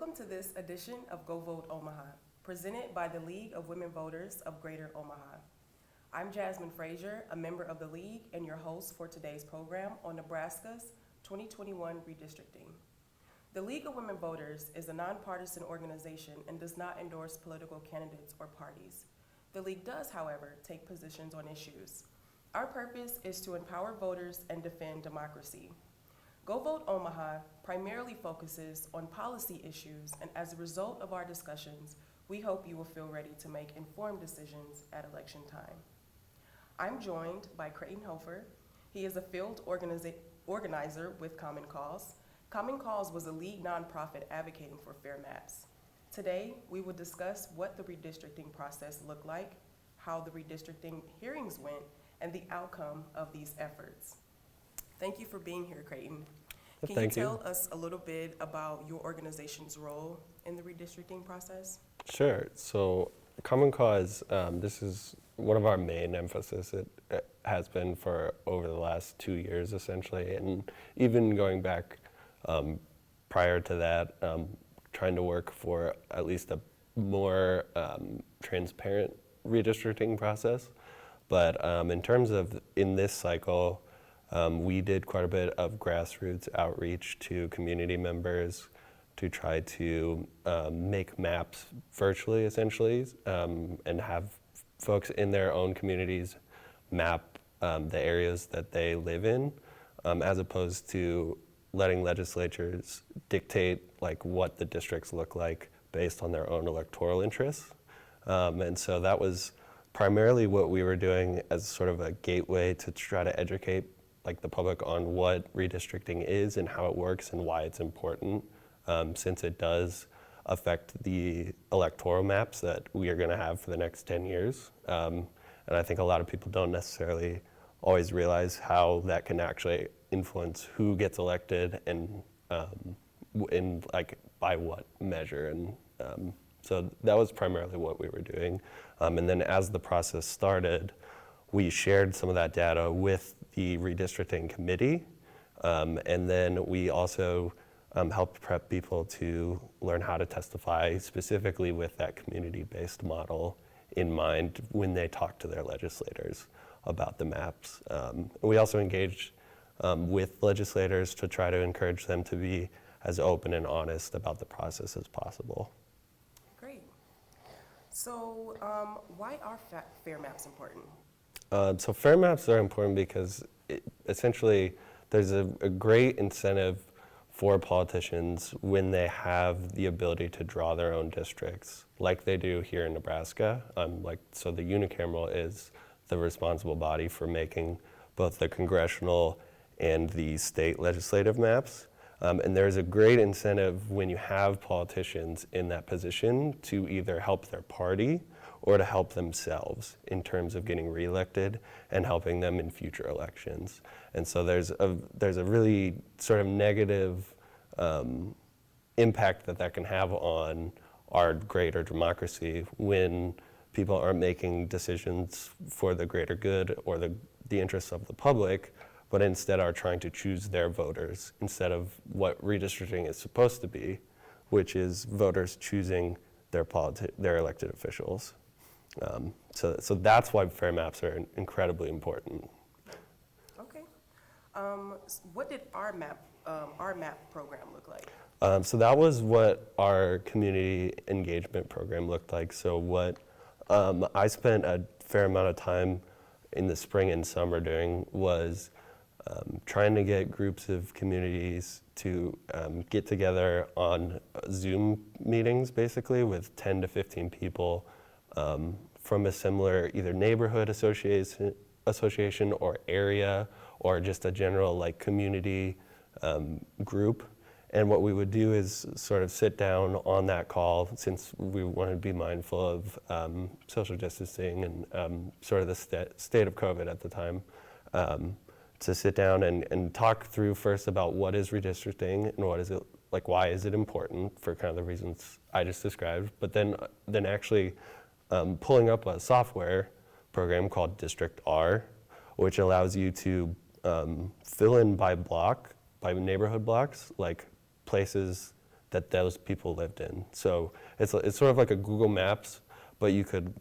Welcome to this edition of Go Vote Omaha, presented by the League of Women Voters of Greater Omaha. I'm Jasmine Frazier, a member of the League and your host for today's program on Nebraska's 2021 redistricting. The League of Women Voters is a nonpartisan organization and does not endorse political candidates or parties. The League does, however, take positions on issues. Our purpose is to empower voters and defend democracy. Go Vote Omaha primarily focuses on policy issues, and as a result of our discussions, we hope you will feel ready to make informed decisions at election time. I'm joined by Creighton Hoefer. He is a field organizer with Common Cause. Common Cause was a league nonprofit advocating for fair maps. Today, we will discuss what the redistricting process looked like, how the redistricting hearings went, and the outcome of these efforts. Thank you for being here, Creighton. Can you tell us a little bit about your organization's role in the redistricting process? Sure. So Common Cause, this is one of our main emphasis. It has been for over the last 2 years, essentially, and even going back prior to that, trying to work for at least a more transparent redistricting process. But in terms of in this cycle, we did quite a bit of grassroots outreach to community members to try to make maps virtually, essentially, and have folks in their own communities map the areas that they live in, as opposed to letting legislatures dictate like what the districts look like based on their own electoral interests. And so that was primarily what we were doing as sort of a gateway to try to educate like the public on what redistricting is and how it works and why it's important, since it does affect the electoral maps that we are going to have for the next 10 years. And I think a lot of people don't necessarily always realize how that can actually influence who gets elected and in like by what measure. And so that was primarily what we were doing. And then as the process started, we shared some of that data with the redistricting committee, and then we also helped prep people to learn how to testify specifically with that community-based model in mind when they talk to their legislators about the maps. We also engaged with legislators to try to encourage them to be as open and honest about the process as possible. Great. So why are fair maps important? So fair maps are important because essentially there's a great incentive for politicians when they have the ability to draw their own districts, like they do here in Nebraska. So the unicameral is the responsible body for making both the congressional and the state legislative maps. And there's a great incentive when you have politicians in that position to either help their party or to help themselves in terms of getting reelected and helping them in future elections. And so there's a really sort of negative impact that can have on our greater democracy when people aren't making decisions for the greater good or the interests of the public, but instead are trying to choose their voters instead of what redistricting is supposed to be, which is voters choosing their elected officials. So that's why fair maps are incredibly important. Okay. What did our map program look like? So that was what our community engagement program looked like. So what I spent a fair amount of time in the spring and summer doing was trying to get groups of communities to get together on Zoom meetings, basically, with 10 to 15 people from a similar either neighborhood association or area or just a general like community group. And what we would do is sort of sit down on that call, since we wanted to be mindful of social distancing and sort of the state of COVID at the time, to sit down and talk through first about what is redistricting and what is it, like why is it important for kind of the reasons I just described, but then actually pulling up a software program called District R, which allows you to fill in by block, by neighborhood blocks, like places that those people lived in. So it's sort of like a Google Maps, but you could,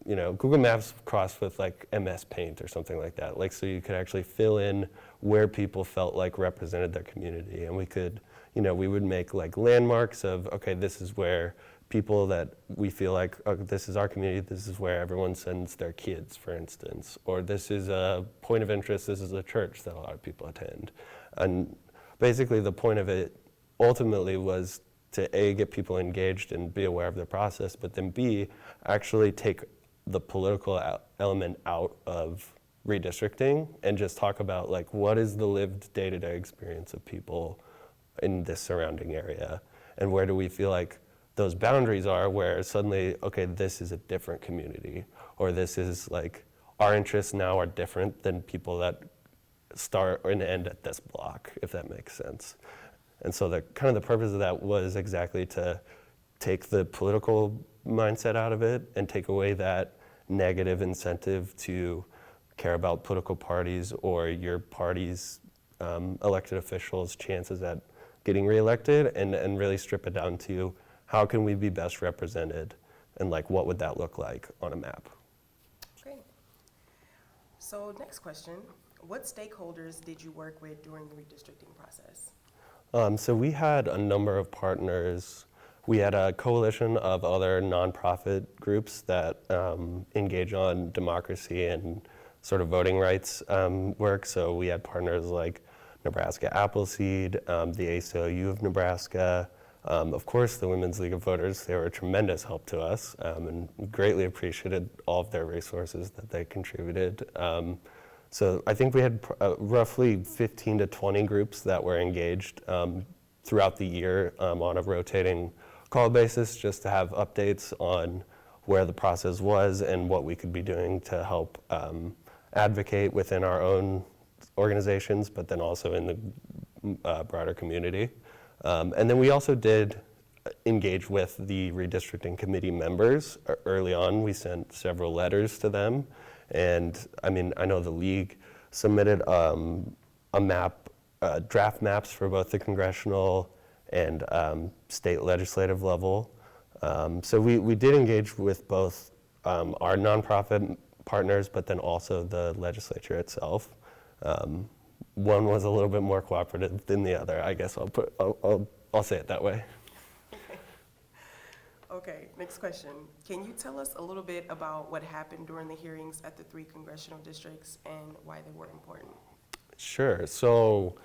Google Maps crossed with like MS Paint or something like that. Like, so you could actually fill in where people felt like represented their community. And we could, we would make like landmarks of, okay, this is where people that we feel like, oh, this is our community, this is where everyone sends their kids, for instance. Or this is a point of interest, this is a church that a lot of people attend. And basically the point of it ultimately was to A, get people engaged and be aware of the process, but then B, actually take the political element out of redistricting and just talk about like what is the lived day-to-day experience of people in this surrounding area, and where do we feel like those boundaries are where suddenly, okay, this is a different community, or this is like our interests now are different than people that start and end at this block, if that makes sense. And so the kind of the purpose of that was exactly to take the political mindset out of it and take away that negative incentive to care about political parties or your party's elected officials' chances at getting reelected, and really strip it down to how can we be best represented, and like what would that look like on a map. Great. So next question, what stakeholders did you work with during the redistricting process? So we had a number of partners. We had a coalition of other nonprofit groups that engage on democracy and sort of voting rights work. So we had partners like Nebraska Appleseed, the ACLU of Nebraska, of course the Women's League of Voters. They were a tremendous help to us, and greatly appreciated all of their resources that they contributed. So I think we had roughly 15 to 20 groups that were engaged throughout the year on a rotating call basis, just to have updates on where the process was and what we could be doing to help advocate within our own organizations, but then also in the broader community. And then we also did engage with the redistricting committee members early on. We sent several letters to them. And I mean, I know the league submitted a map, draft maps for both the congressional and state legislative level. So we did engage with both our nonprofit partners, but then also the legislature itself. One was a little bit more cooperative than the other. I guess I'll say it that way. Okay, next question. Can you tell us a little bit about what happened during the hearings at the 3 congressional districts and why they were important? Sure. So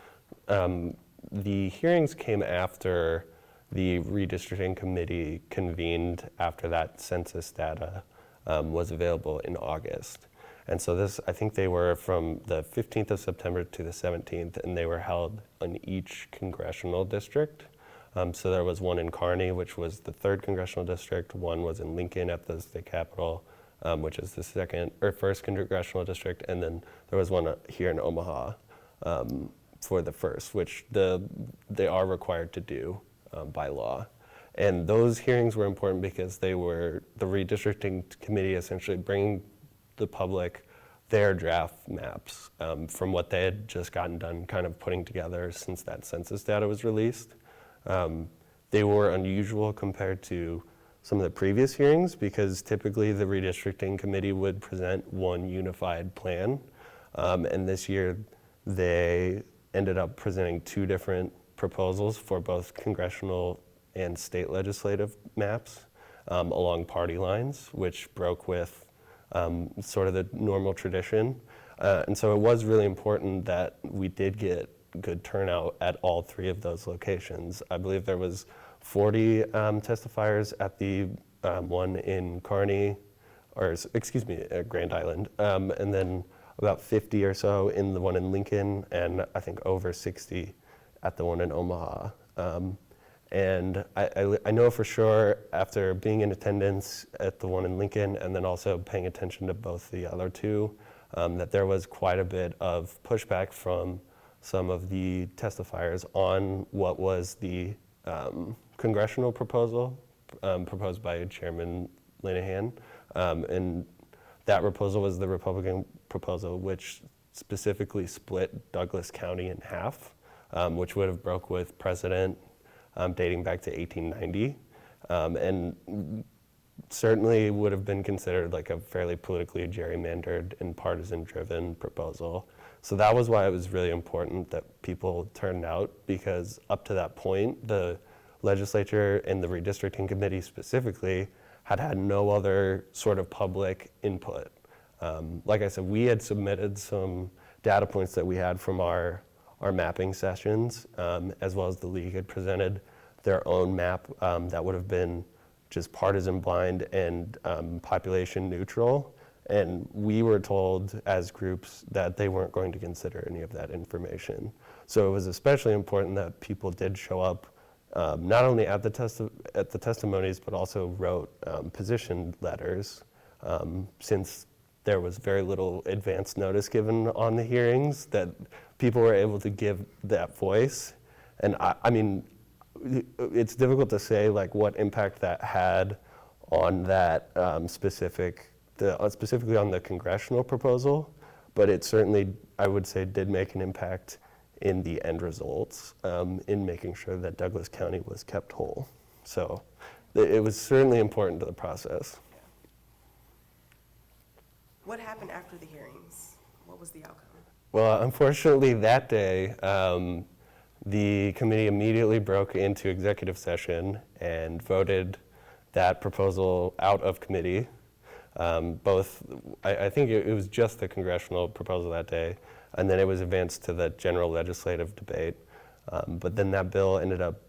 the hearings came after the redistricting committee convened after that census data was available in August. And so this, I think they were from the 15th of September to the 17th, and they were held in each congressional district. So there was one in Kearney, which was the 3rd congressional district. One was in Lincoln at the state capitol, which is the 1st congressional district. And then there was one here in Omaha for the 1st, which they are required to do by law. And those hearings were important because they were the redistricting committee essentially bringing the public their draft maps from what they had just gotten done kind of putting together since that census data was released. They were unusual compared to some of the previous hearings because typically the redistricting committee would present one unified plan. And this year they ended up presenting 2 different proposals for both congressional and state legislative maps along party lines, which broke with sort of the normal tradition. And so it was really important that we did get good turnout at all 3 of those locations. I believe there was 40 testifiers at the one in Kearney, or excuse me, Grand Island, and then about 50 or so in the one in Lincoln, and I think over 60 at the one in Omaha. And I know for sure after being in attendance at the one in Lincoln and then also paying attention to both the other 2, that there was quite a bit of pushback from some of the testifiers on what was the congressional proposal proposed by Chairman Linehan. And that proposal was the Republican proposal, which specifically split Douglas County in half, which would have broke with precedent dating back to 1890, and certainly would have been considered like a fairly politically gerrymandered and partisan-driven proposal. So that was why it was really important that people turned out, because up to that point, the legislature and the redistricting committee specifically had no other sort of public input. Like I said, we had submitted some data points that we had from our mapping sessions, as well as the league had presented their own map that would have been just partisan blind and population neutral. And we were told as groups that they weren't going to consider any of that information. So it was especially important that people did show up, not only at the testimonies, but also wrote position letters, since there was very little advance notice given on the hearings, that people were able to give that voice. And I mean, it's difficult to say like what impact that had on that specifically on the congressional proposal, but it certainly, I would say, did make an impact in the end results, in making sure that Douglas County was kept whole. So it was certainly important to the process. What happened after the hearings? What was the outcome? Well, unfortunately that day, the committee immediately broke into executive session and voted that proposal out of committee. I think it was just the congressional proposal that day, and then it was advanced to the general legislative debate. But then that bill ended up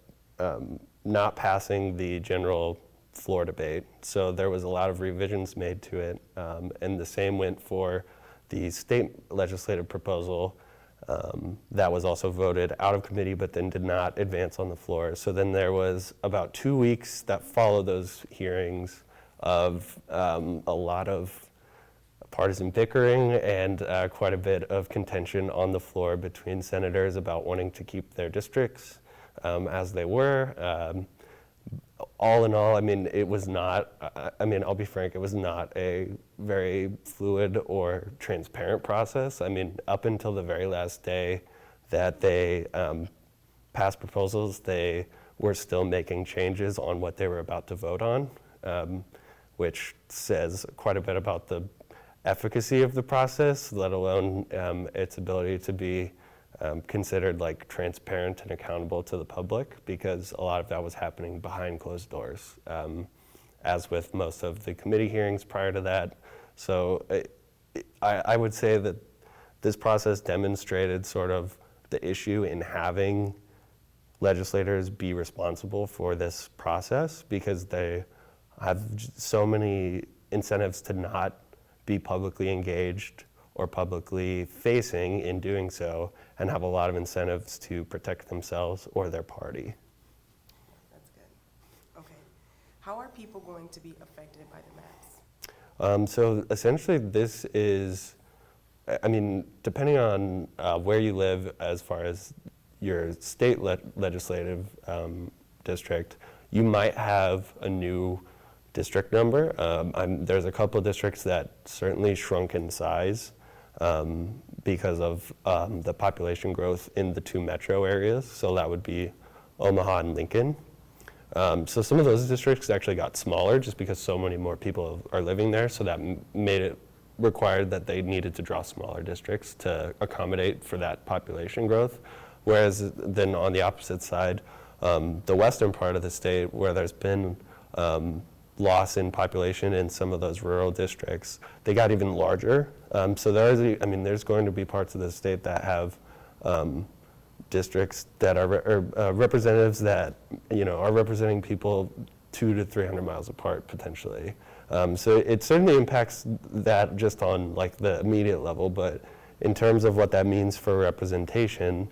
not passing the general floor debate. So there was a lot of revisions made to it, and the same went for the state legislative proposal that was also voted out of committee, but then did not advance on the floor. So then there was about 2 weeks that followed those hearings of a lot of partisan bickering and quite a bit of contention on the floor between senators about wanting to keep their districts as they were. All in all, I mean, it was not, I'll be frank, it was not a very fluid or transparent process. I mean, up until the very last day that they passed proposals, they were still making changes on what they were about to vote on, which says quite a bit about the efficacy of the process, let alone its ability to be considered like transparent and accountable to the public, because a lot of that was happening behind closed doors, as with most of the committee hearings prior to that. So I would say that this process demonstrated sort of the issue in having legislators be responsible for this process, because they have so many incentives to not be publicly engaged or publicly facing in doing so, and have a lot of incentives to protect themselves or their party. That's good. Okay. How are people going to be affected by the maps? So essentially this is, depending on where you live as far as your state legislative district, you might have a new district number. There's a couple of districts that certainly shrunk in size because of the population growth in the two metro areas. So that would be Omaha and Lincoln. So some of those districts actually got smaller just because so many more people are living there. So that made it required that they needed to draw smaller districts to accommodate for that population growth. Whereas then on the opposite side, the western part of the state, where there's been loss in population in some of those rural districts, they got even larger. So there's going to be parts of the state that have districts that are representatives that are representing people 200 to 300 miles apart potentially. So it certainly impacts that just on like the immediate level, but in terms of what that means for representation,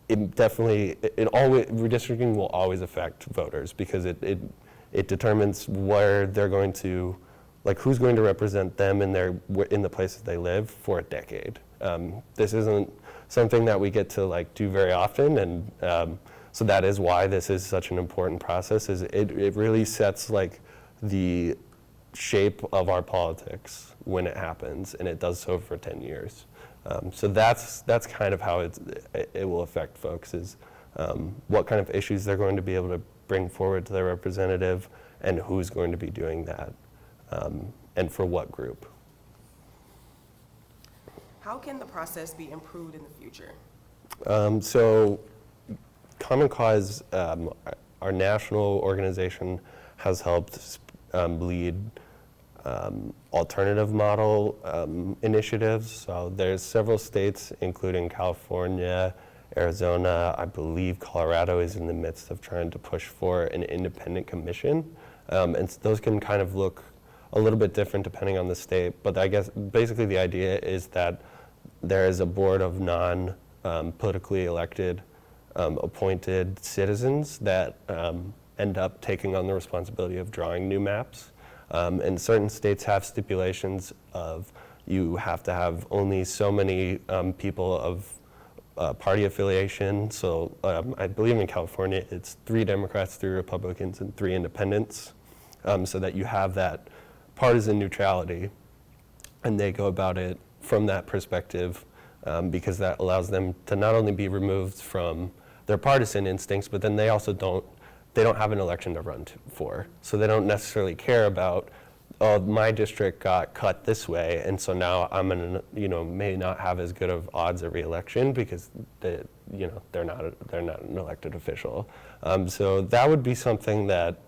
redistricting will always affect voters, because it determines where they're going to, like who's going to represent them in the places they live for a decade. This isn't something that we get to like do very often, and so that is why this is such an important process. Is it really sets like the shape of our politics when it happens, and it does so for 10 years. So that's kind of how it will affect folks, is what kind of issues they're going to be able to bring forward to their representative, and who's going to be doing that, and for what group. How can the process be improved in the future? So Common Cause, our national organization, has helped lead alternative model initiatives. So there's several states, including California, Arizona, I believe Colorado is in the midst of trying to push for an independent commission. And those can kind of look a little bit different depending on the state, but I guess basically the idea is that there is a board of non-politically elected appointed citizens that end up taking on the responsibility of drawing new maps. And certain states have stipulations of you have to have only so many people of party affiliation. So I believe in California it's 3 Democrats, 3 Republicans, and 3 independents, so that you have that partisan neutrality. And they go about it from that perspective, because that allows them to not only be removed from their partisan instincts, but then they also don't have an election to run for. So they don't necessarily care about, oh, my district got cut this way, and so now I'm gonna, may not have as good of odds at re-election because they're not an elected official. So that would be something that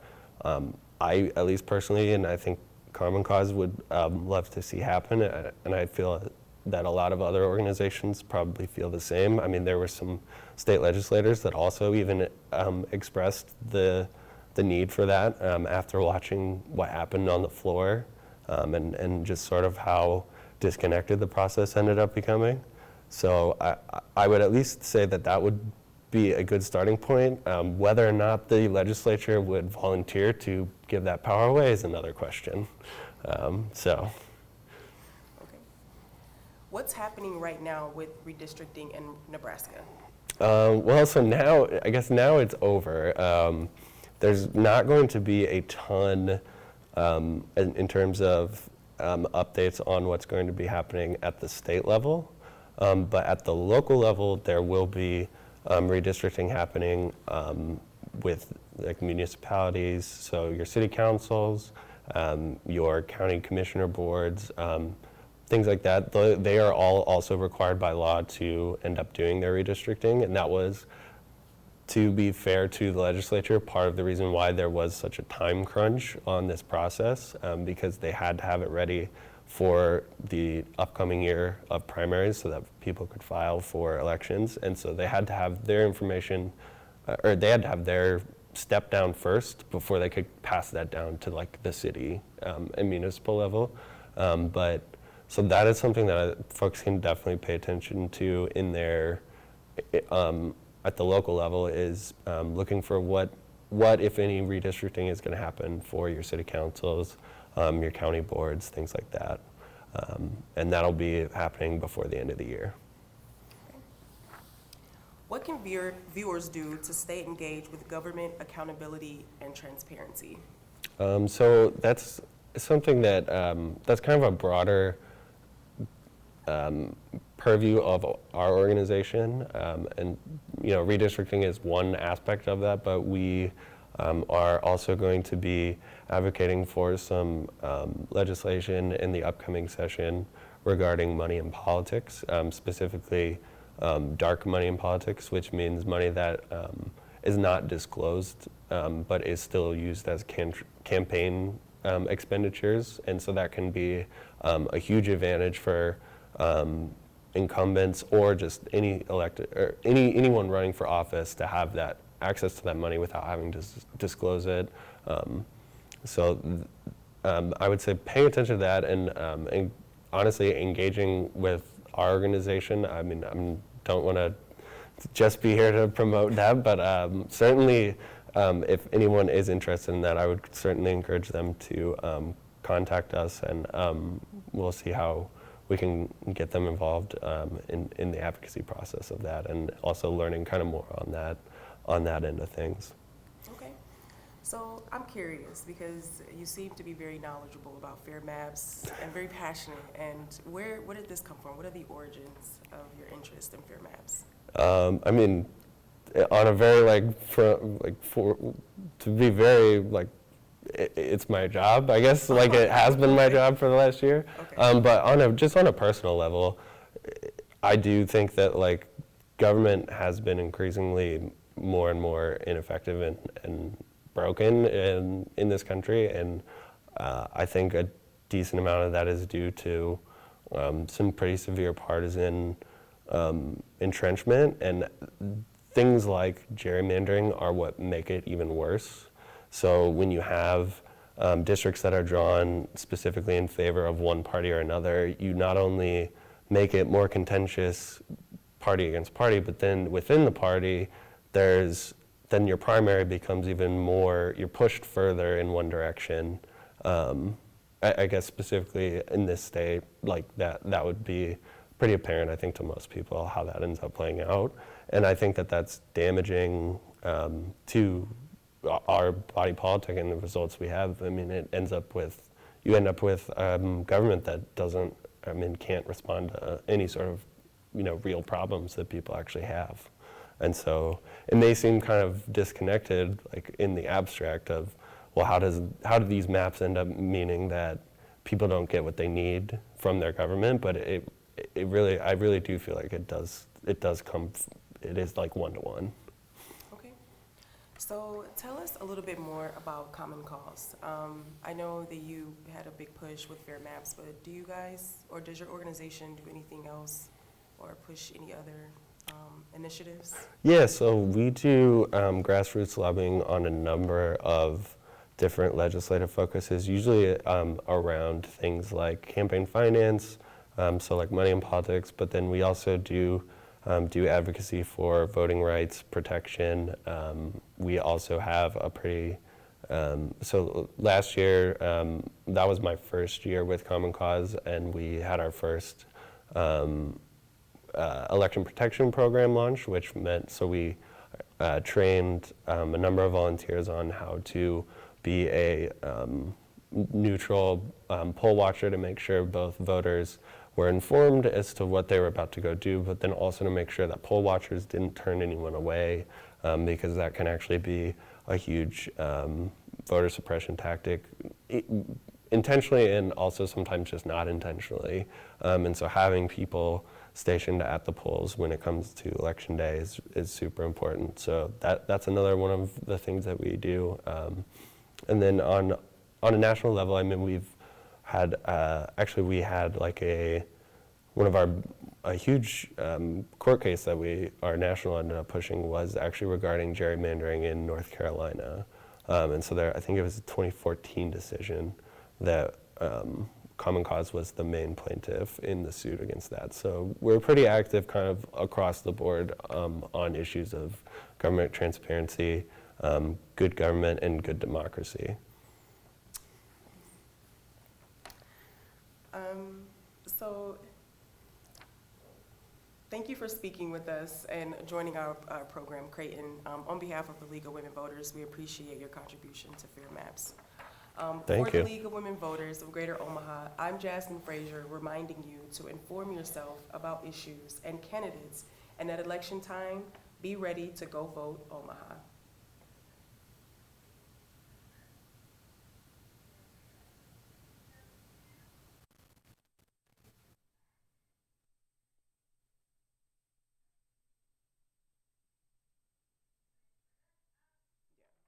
I, at least personally, and I think Common Cause would love to see happen, and I feel that a lot of other organizations probably feel the same. I mean, there were some state legislators that also even expressed the need for that after watching what happened on the floor, and just sort of how disconnected the process ended up becoming. So I would at least say that would be a good starting point. Whether or not the legislature would volunteer to give that power away is another question. Okay. What's happening right now with redistricting in Nebraska? Well, so now it's over. There's not going to be a ton in terms of updates on what's going to be happening at the state level, but at the local level there will be redistricting happening with like municipalities, so your city councils, your county commissioner boards, things like that. They are all also required by law to end up doing their redistricting, and that was, to be fair to the legislature, part of the reason why there was such a time crunch on this process, because they had to have it ready for the upcoming year of primaries so that people could file for elections. And so they had to have their information, or they had to have their step down first before they could pass that down to like the city and municipal level. But so that is something that folks can definitely pay attention to in their, at the local level, is looking for what if any redistricting is going to happen for your city councils, your county boards, things like that. And that'll be happening before the end of the year. What can viewers do to stay engaged with government accountability and transparency? So that's something that that's kind of a broader purview of our organization, and redistricting is one aspect of that, but we are also going to be advocating for some legislation in the upcoming session regarding money in politics, specifically dark money in politics, which means money that is not disclosed but is still used as campaign expenditures. And so that can be a huge advantage for incumbents or just any elected or anyone running for office to have that access to that money without having to disclose it. I would say paying attention to that and honestly engaging with our organization. I mean, I don't want to just be here to promote that, but certainly if anyone is interested in that, I would certainly encourage them to contact us, and we'll see how we can get them involved in the advocacy process of that, and also learning kind of more on that end of things. Okay, so I'm curious because you seem to be very knowledgeable about fair maps and very passionate. And where did this come from? What are the origins of your interest in fair maps? I mean, on a very to be very it's my job, I guess. Like it has been my job for the last year. Okay. But just on a personal level, I do think that government has been increasingly more and more ineffective and broken in this country, and I think a decent amount of that is due to some pretty severe partisan entrenchment, and things like gerrymandering are what make it even worse. So when you have districts that are drawn specifically in favor of one party or another, you not only make it more contentious party against party, but then within the party, then your primary becomes even more, you're pushed further in one direction. I guess specifically in this state, that would be pretty apparent, I think, to most people how that ends up playing out. And I think that that's damaging to our body politic and the results we have. I mean, you end up with government that can't respond to any sort of, real problems that people actually have. And so it may seem kind of disconnected, in the abstract of, well, how do these maps end up meaning that people don't get what they need from their government? But I really do feel like it is one-to-one. Okay. So tell us a little bit more about Common Cause. I know that you had a big push with Fair Maps, but do you guys, or does your organization do anything else or push any other initiatives? Yeah, so we do grassroots lobbying on a number of different legislative focuses, usually around things like campaign finance, so like money in politics, but then we also do advocacy for voting rights protection. We also have a pretty, so last year, that was my first year with Common Cause, and we had our first election protection program launch, which meant, so we trained a number of volunteers on how to be a neutral poll watcher to make sure both voters were informed as to what they were about to go do, but then also to make sure that poll watchers didn't turn anyone away, because that can actually be a huge voter suppression tactic, intentionally and also sometimes just not intentionally. And so having people stationed at the polls when it comes to election day is super important. So that's another one of the things that we do. And then on a national level, I mean, we've had, we had a huge court case that our national ended up pushing was actually regarding gerrymandering in North Carolina. And so I think it was a 2014 decision that Common Cause was the main plaintiff in the suit against that. So we're pretty active kind of across the board on issues of government transparency, good government, and good democracy. So thank you for speaking with us and joining our program, Creighton. On behalf of the League of Women Voters, we appreciate your contribution to Fair Maps. Thank for you. the League of Women Voters of Greater Omaha, I'm Jasmine Frazier, reminding you to inform yourself about issues and candidates, and at election time, be ready to go vote Omaha.